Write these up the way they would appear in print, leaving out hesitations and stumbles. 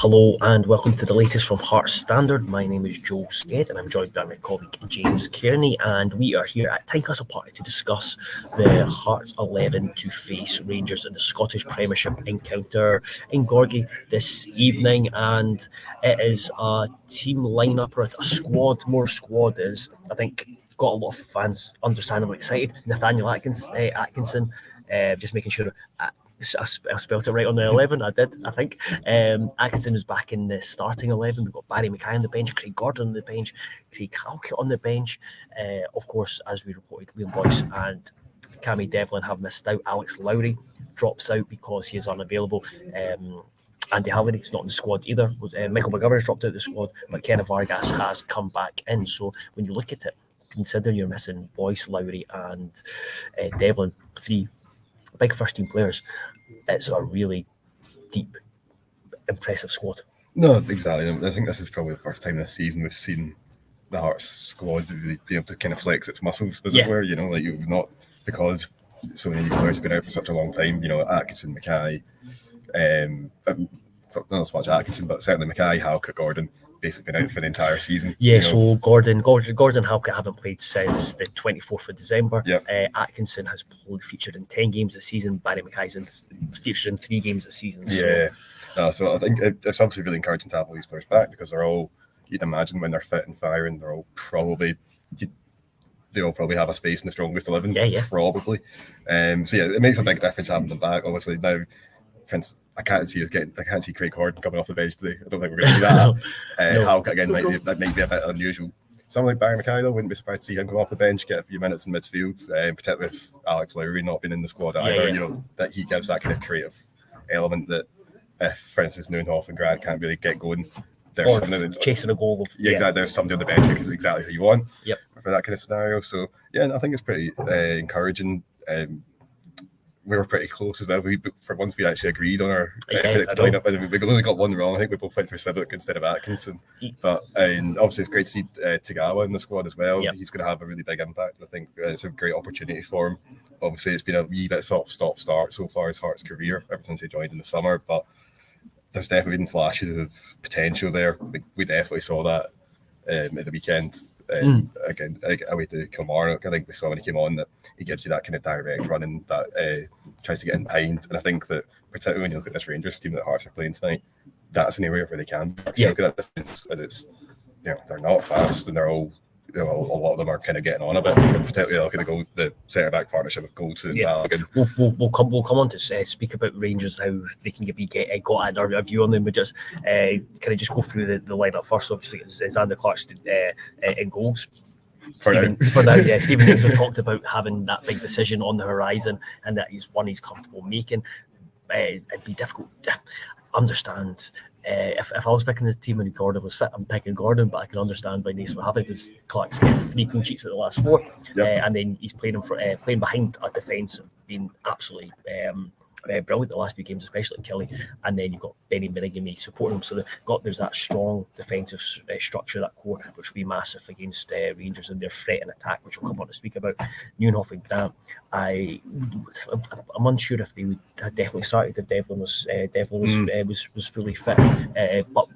Hello and welcome to the latest from Hearts Standard. My name is Joel Sked and I'm joined by my colleague James Kearney, and we are here at Tynecastle Park to discuss the Hearts 11 to face Rangers in the Scottish Premiership encounter in Gorgie this evening. And it is a team lineup, or a squad. More squad is, I think, got a lot of fans understandably excited. Nathaniel Atkinson, just making sure I spelled it right on the 11. I did, I think. Atkinson is back in the starting 11. We've got Barry McKay on the bench, Craig Gordon on the bench, Craig Halkett on the bench. Of course, as we reported, Liam Boyce and Cammy Devlin have missed out. Alex Lowry drops out because he is unavailable. Andy Halliday's not in the squad either. Michael McGovern's dropped out of the squad, but Kenneth Vargas has come back in. So when you look at it, considering you're missing Boyce, Lowry and Devlin, three big first-team players, it's a really deep, impressive squad. No, exactly. I think this is probably the first time this season we've seen the Hearts squad really be able to kind of flex its muscles, as it were. You know, like you've not, because so many of these players have been out for such a long time. You know, Atkinson, McKay, not so much Atkinson, but certainly McKay, Halkett, Gordon, basically been out for the entire season. Yeah, so Gordon Halkett haven't played since the 24th of December. Yep. Atkinson has featured in 10 games this season. Barry McKay's featured in 3 games this season. So I think it's obviously really encouraging to have all these players back, because they're all, you'd imagine when they're fit and firing, they're all probably, they all probably have a space in the strongest 11. Probably. It makes a big difference having them back. Obviously now, I can't see Craig Gordon coming off the bench today. I don't think we're going to do that. Halkett again might be a bit unusual. Someone like Barry McKay, though, wouldn't be surprised to see him come off the bench, get a few minutes in midfield, particularly with Alex Lowry not being in the squad either. You know, that he gives that kind of creative element that if, for instance, Neuenhoff and Grant can't really get going, there's something chasing a goal. Exactly. There's somebody on the bench who's exactly who you want. Yep. For that kind of scenario. So I think it's pretty encouraging. We were pretty close as well. For once, we actually agreed on our lineup, and we only got one wrong. I think we both went for Civic instead of Atkinson. But obviously, it's great to see Tagawa in the squad as well. Yep. He's going to have a really big impact. I think it's a great opportunity for him. Obviously, it's been a wee bit stop-start so far his Hearts career ever since he joined in the summer. But there's definitely been flashes of potential there. We definitely saw that at the weekend. Again, away to Kilmarnock, I think we saw when he came on that he gives you that kind of direct running that tries to get in behind. And I think that particularly when you look at this Rangers team that Hearts are playing tonight, that's an area where they can. You look at that defence, and it's, they're not fast, and they're all, a lot of them are kind of getting on a bit. Particularly look at the centre back partnership with Goldson and Balogun. We'll come on to speak about Rangers and how they can got a view on them. But just can I just go through the lineup first? Obviously, it's Xander Clark's in goals. Steven Naismith talked about having that big decision on the horizon, and that he's comfortable making. It'd be difficult. Understand if I was picking the team and Gordon was fit, I'm picking Gordon, but I can understand why Naismith have it, because Clark's getting 3 clean sheets at the last 4, and then he's playing behind a defence and being absolutely brilliant the last few games, especially at Kelly. And then you've got Benny Minigamy supporting him, so there's that strong defensive structure, that core, which will be massive against Rangers and their threat and attack, which we'll come on to speak about. Neuenhoff and Grant, I'm unsure if they had definitely started if Devlin was fully fit, but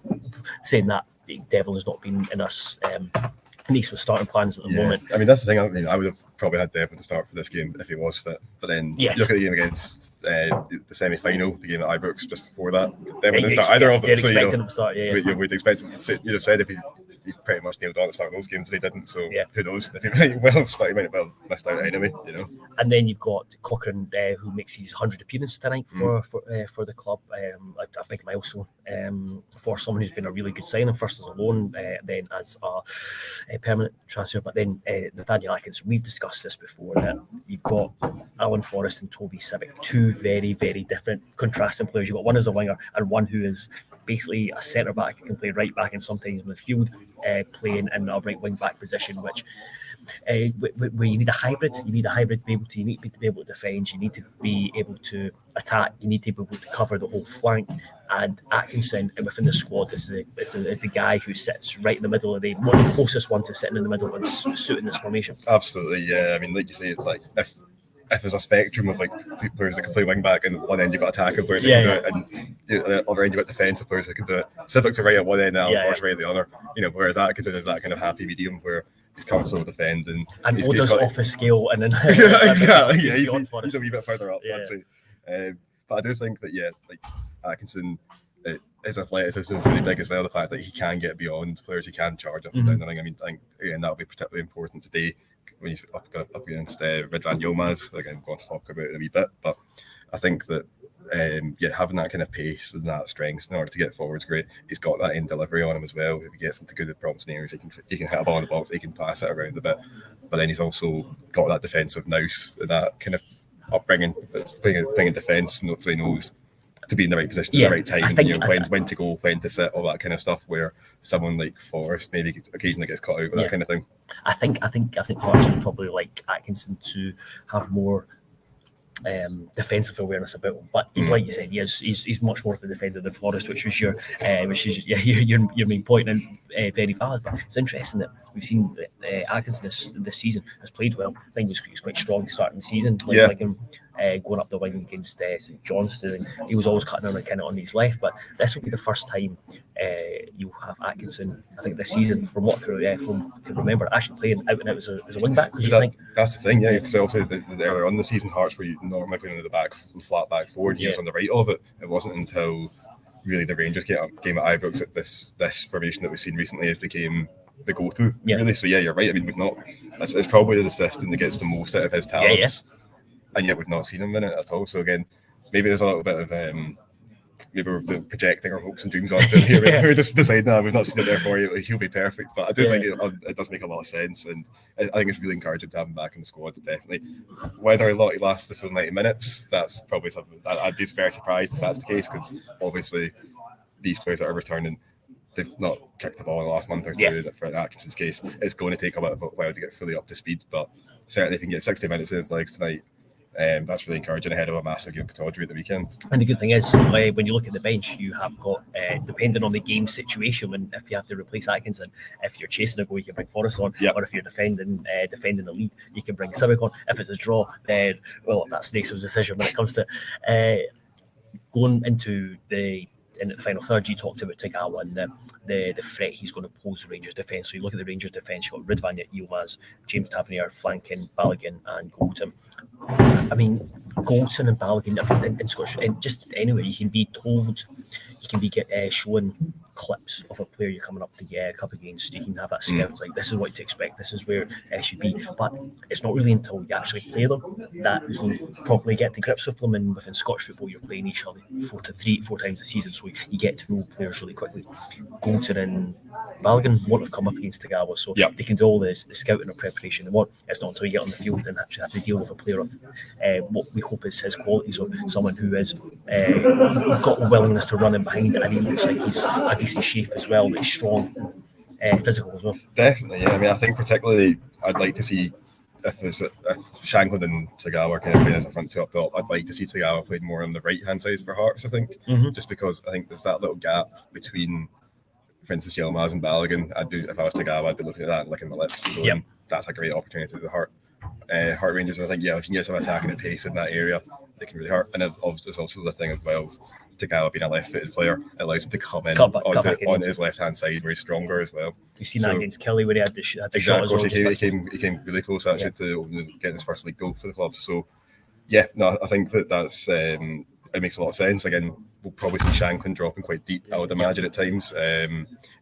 saying that, Devlin has not been in us Naismith starting plans at the moment. I mean, that's the thing. I would have probably had Devlin to start for this game if he was fit. But then you look at the game against the semi-final, the game at Ibrox just before that, Devlin didn't start either of them. So him to start, we'd expect him to, you'd have said if he's pretty much nailed on to start those games and he didn't. So who knows? If he might have missed out anyway. And then you've got Cochrane, who makes his 100th appearance tonight for the club. A big milestone for someone who's been a really good signing, first as a loan, then as a permanent transfer. But then Nathaniel Atkinson, we've discussed this before, that you've got Alan Forrest and Toby Civic, 2 very, very different contrasting players. You've got one as a winger and one who is basically a centre back who can play right back and sometimes midfield, playing in a right wing back position, which where you need a hybrid. You need to be able to defend. You need to be able to attack. You need to be able to cover the whole flank. And Atkinson within the squad is the guy who sits right in the middle of the closest one to sitting in the middle and suiting this formation. Absolutely, yeah. I mean, like you say, it's like if if there's a spectrum of like players that can play wing back, and one end you've got attacking players that can do it, and the other end you've got defensive players that can do it. Civic's are right at one end now, Forrest right at the other. Whereas Atkinson is that kind of happy medium where he's comfortable defending. And Oda's off his scale, and then exactly, he's a wee bit further up. But I do think that like Atkinson, his athleticism is really big as well. The fact that he can get beyond players, he can charge up and down. I think again that'll be particularly important today when he's up against Ridvan Yilmaz. Again, I'm going to talk about it in a wee bit, but I think that having that kind of pace and that strength in order to get forward is great. He's got that end delivery on him as well. If he gets into good prompts areas, he can hit a ball in the box, he can pass it around a bit. But then he's also got that defensive nous, that kind of upbringing, playing in defence, so he knows to be in the right position at the right time, when to go, when to sit, all that kind of stuff. Where someone like Forrest maybe occasionally gets caught out with that kind of thing. I think Hearts would probably like Atkinson to have more defensive awareness about him, but like you said, he's much more of a defender than Forrest, which is your main point, and very valid. But it's interesting that we've seen that Atkinson this season has played well. I think he's quite strong starting the season, like him going up the wing against St Johnstone. He was always cutting around kind of on his left, but this will be the first time you'll have Atkinson, I think, this season, from what I can remember, actually playing out and out as a wing back. That's the thing, because obviously earlier on in the season, Hearts were normally playing in the back, flat back forward. He was on the right of it. It wasn't until really the Rangers game at Ibrox that this formation that we've seen recently has became the go-to. Really, so you're right. I mean, we've not. It's probably the assistant that gets the most out of his talents. And yet we've not seen him in it at all. So again, maybe there's a little bit of maybe we're projecting our hopes and dreams onto him here. We're just deciding that we've not seen it there for you. He'll be perfect. But I do think it does make a lot of sense, and I think it's really encouraging to have him back in the squad. Definitely, whether or not he lasts the full 90 minutes, that's probably something I'd be very surprised if that's the case, because obviously these players that are returning, they've not kicked the ball in the last month or two. For Atkinson's case, it's going to take a little while to get fully up to speed, but certainly if he can get 60 minutes in his legs tonight, that's really encouraging ahead of a massive game for Tawdry at the weekend. And the good thing is, when you look at the bench, you have got, depending on the game situation, if you have to replace Atkinson, if you're chasing a goal, you can bring Forrest on, or if you're defending the lead, you can bring Civic on. If it's a draw, then, well, that's Naismith's decision when it comes to going into the final third. You talked about Tagawa and the threat he's going to pose the Rangers defence. So you look at the Rangers defence, you've got Ridvan Yilmaz, James Tavernier flanking Balogun and Goulton. I mean, Goulton and Balogun in Scottish, and just anywhere you can be told, you can be shown clips of a player you're coming up against. You can have that skill. It's like, this is what to expect, this is where it should be. But it's not really until you actually play them that you properly get to grips with them. And within Scottish football, you're playing each other four times a season, so you get to know players really quickly. Goulton and Balogun won't have come up against Tagawa, so they can do all the scouting or preparation they want. It's not until you get on the field and actually have to deal with a player of what we hope is his qualities, or someone who has got the willingness to run in behind it, and he looks like he's a decent shape as well, but he's strong, physical as well. Definitely, I mean, I think particularly I'd like to see if Shankland and Tagawa kind of playing as a front two up top. I'd like to see Tagawa played more on the right hand side for Hearts. I think just because I think there's that little gap between, for instance, Yilmaz and Balogun. If I was Tagawa, I'd be looking at that and licking my lips. So that's a great opportunity to the Heart Rangers. And I think if you can get some attacking at pace in that area, they can really hurt. And there's also the thing as well, Tagawa being a left-footed player, it allows him to come in on his left-hand side where he's stronger as well. You've seen that against Kelly where he had the shot. Of course, he came really close actually to getting his first league goal for the club. So, I think that's it makes a lot of sense. Again, we'll probably see Shankland dropping quite deep, I would imagine, at times,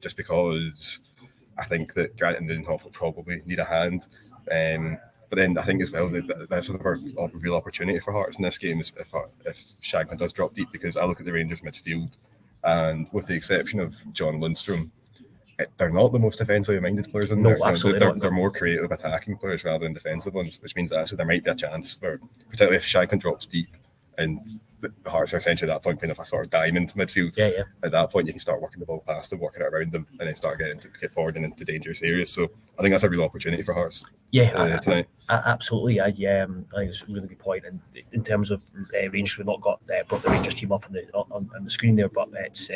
just because I think that Grant and Dudenhoff will probably need a hand. But then I think as well that that's another real opportunity for Hearts in this game is if Shankland does drop deep, because I look at the Rangers midfield, and with the exception of John Lundstrom, they're not the most defensively minded players in there. They're more creative attacking players rather than defensive ones, which means that actually there might be a chance for, particularly if Shankland drops deep and the Hearts are essentially at that point kind of a sort of diamond midfield. At that point, you can start working the ball past them, working it around them, and then start get forward and into dangerous areas. So I think that's a real opportunity for Hearts. Tonight. Absolutely. I think it's a really good point. And in terms of Rangers, we've not got brought the Rangers team up on the screen there, but it's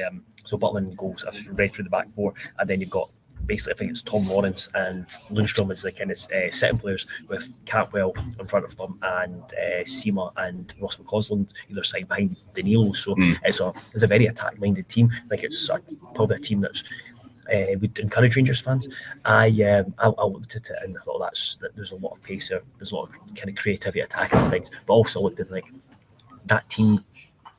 so Butland goals. I've read through the back four, and then you've got basically, I think it's Tom Lawrence and Lundstrom as the kind of sitting players, with Cantwell in front of them and Seema and Ross McCausland either side behind Danilo. So it's a very attack-minded team. I think it's probably a team that's would encourage Rangers fans. I looked at it and I thought that there's a lot of pace there. There's a lot of kind of creativity, attacking things, but also looked at like that team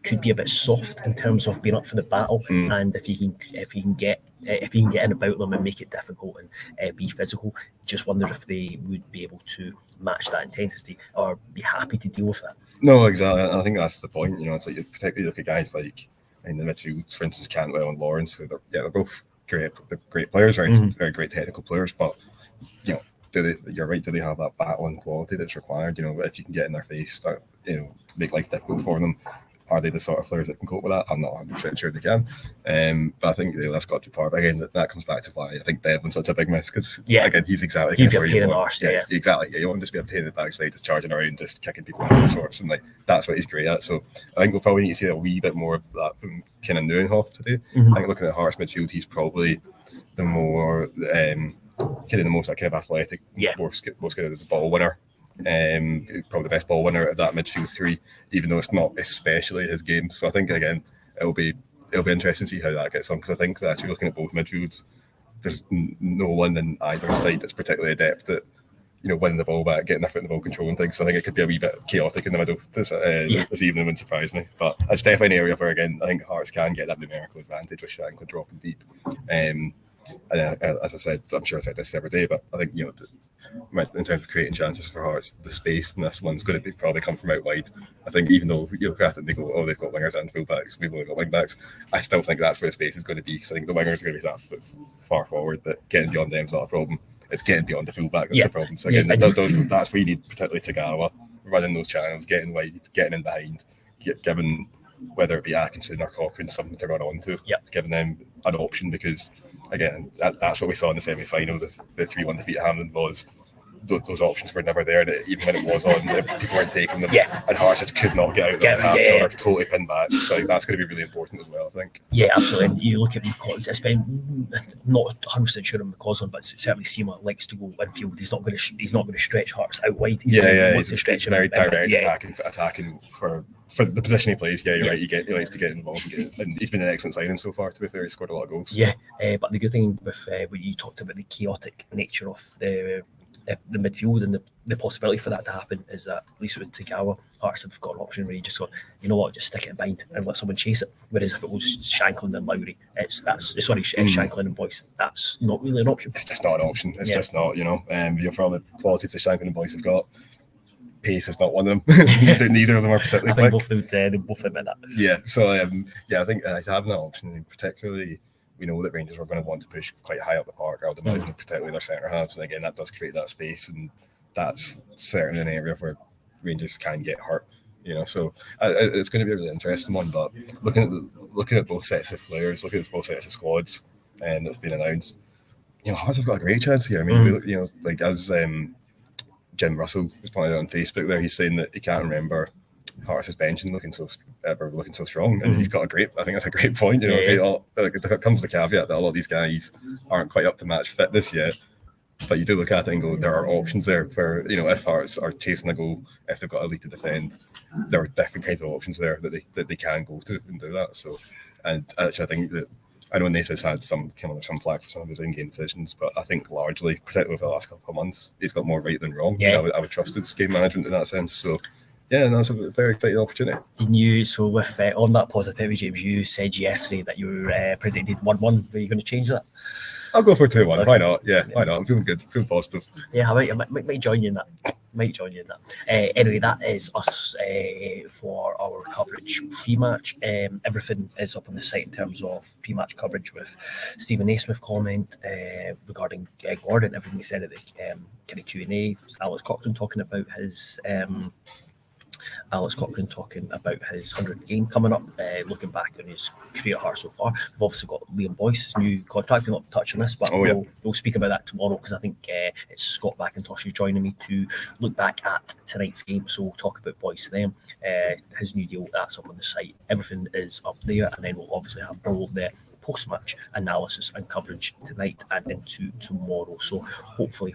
could be a bit soft in terms of being up for the battle, and if you can get in about them and make it difficult and be physical, just wonder if they would be able to match that intensity or be happy to deal with that. No, exactly. I think that's the point. It's like you particularly look at guys like in the midfield, for instance, Cantwell and Lawrence, who they're both great players, right? Very great technical players, but you're right. Do they have that battling quality that's required? If you can get in their face, start make life difficult for them. Are they the sort of players that can cope with that? I'm not 100% sure they can. But I think that's got to be part. But again, that comes back to why I think Devlin's such a big miss, because again, he's exactly he'd be a pain in the arse. Yeah, exactly. Yeah, you want to just be a pain in the backside, just charging around, just kicking people in all sorts, and like that's what he's great at. So I think we'll probably need to see a wee bit more of that from Kenan Neuenhoff today. I think looking at Hearts midfield, he's probably the more kind of the most kind of athletic, most good as a ball winner. Probably the best ball winner of that midfield three, even though it's not especially his game. So I think again it'll be interesting to see how that gets on, because I think that actually looking at both midfields, there's no one in either side that's particularly adept at winning the ball back, getting their foot in the ball, controlling things. So I think it could be a wee bit chaotic in the middle this evening. Wouldn't surprise me, but it's definitely an area where again I think Hearts can get that numerical advantage with Shankland dropping deep. And as I said, I'm sure I said this every day, but I think in terms of creating chances for Hearts, the space in this one's going to probably come from out wide. I think even though you look at it and they go, oh, they've got wingers and fullbacks, we've only got wing backs, I still think that's where the space is going to be, because I think the wingers are going to be that far forward that getting beyond them is not a problem. It's getting beyond the fullback that's the problem. So again, that's where you need particularly Tagawa running those channels, getting wide, getting in behind, giving whether it be Atkinson or Cochrane something to run on to, giving them an option, because again, that's what we saw in the semi-final. The 3-1 defeat at Hampden was those options were never there, and even when it was on, people weren't taking them. And Hearts just could not get out there half they're totally pinned back. So that's going to be really important as well, I think. Yeah, absolutely. And you look at McCausland, it's been not 100% sure on McCausland, but certainly Seema likes to go infield. He's not going to stretch Hearts out wide. He's to stretch very direct attacking for the position he plays. Yeah, you're right. He likes to get involved, and he's been an excellent signing so far. To be fair, he's scored a lot of goals. But the good thing with what you talked about, the chaotic nature of the midfield and the possibility for that to happen, is that at least with Tagawa, Hearts have got an option where you just go, you know what, just stick it behind and let someone chase it. Whereas if it was Shankland and Lowry, Shankland and Boyce, that's not really an option. It's just not an option. It's just not, for all the qualities that Shankland and Boyce have got, pace is not one of them. Neither of them are particularly quick. They both admit that. Yeah, so I think having that option, particularly, we know that Rangers were going to want to push quite high up the park, particularly their centre halves, and again that does create that space, and that's certainly an area where Rangers can get hurt. So it's going to be a really interesting one. But looking at both sets of players, looking at both sets of squads, and that's been announced, Hearts have got a great chance here. I mean, like as Jim Russell was pointing out on Facebook there, he's saying that he can't remember Hearts' benching looking so strong, and he's got I think that's a great point. It comes to the caveat that a lot of these guys aren't quite up to match fitness yet, but you do look at it and go, there are options there for if Hearts are chasing a goal, if they've got a lead to defend, there are different kinds of options there that they can go to and do that. So, and actually, I think that I know Naismith's had some flack for some of his in-game decisions, but I think largely, particularly over the last couple of months, he's got more right than wrong. I would trust his game management in that sense. So. Yeah, and that's a very exciting opportunity. With on that positivity, James, you said yesterday that you predicted 1-1. Are you going to change that? I'll go for 2-1. Okay. Why not? Yeah, why not? I'm feeling good, feeling positive. Yeah, I might join you in that. Anyway, that is us for our coverage pre-match. Everything is up on the site in terms of pre-match coverage, with Steven Naismith comment regarding Gordon, everything he said at the kind of Q&A. Alex Cochran talking about his Alex Cochrane talking about his 100th game coming up, looking back on his career at Hearts so far. We've obviously got Liam Boyce's new contract. We'll not touch on this, but we'll speak about that tomorrow, because I think it's Scott McIntosh who's joining me to look back at tonight's game. So we'll talk about Boyce then. His new deal, that's up on the site. Everything is up there, and then we'll obviously have all the post-match analysis and coverage tonight and into tomorrow. So hopefully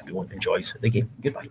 everyone enjoys the game. Goodbye.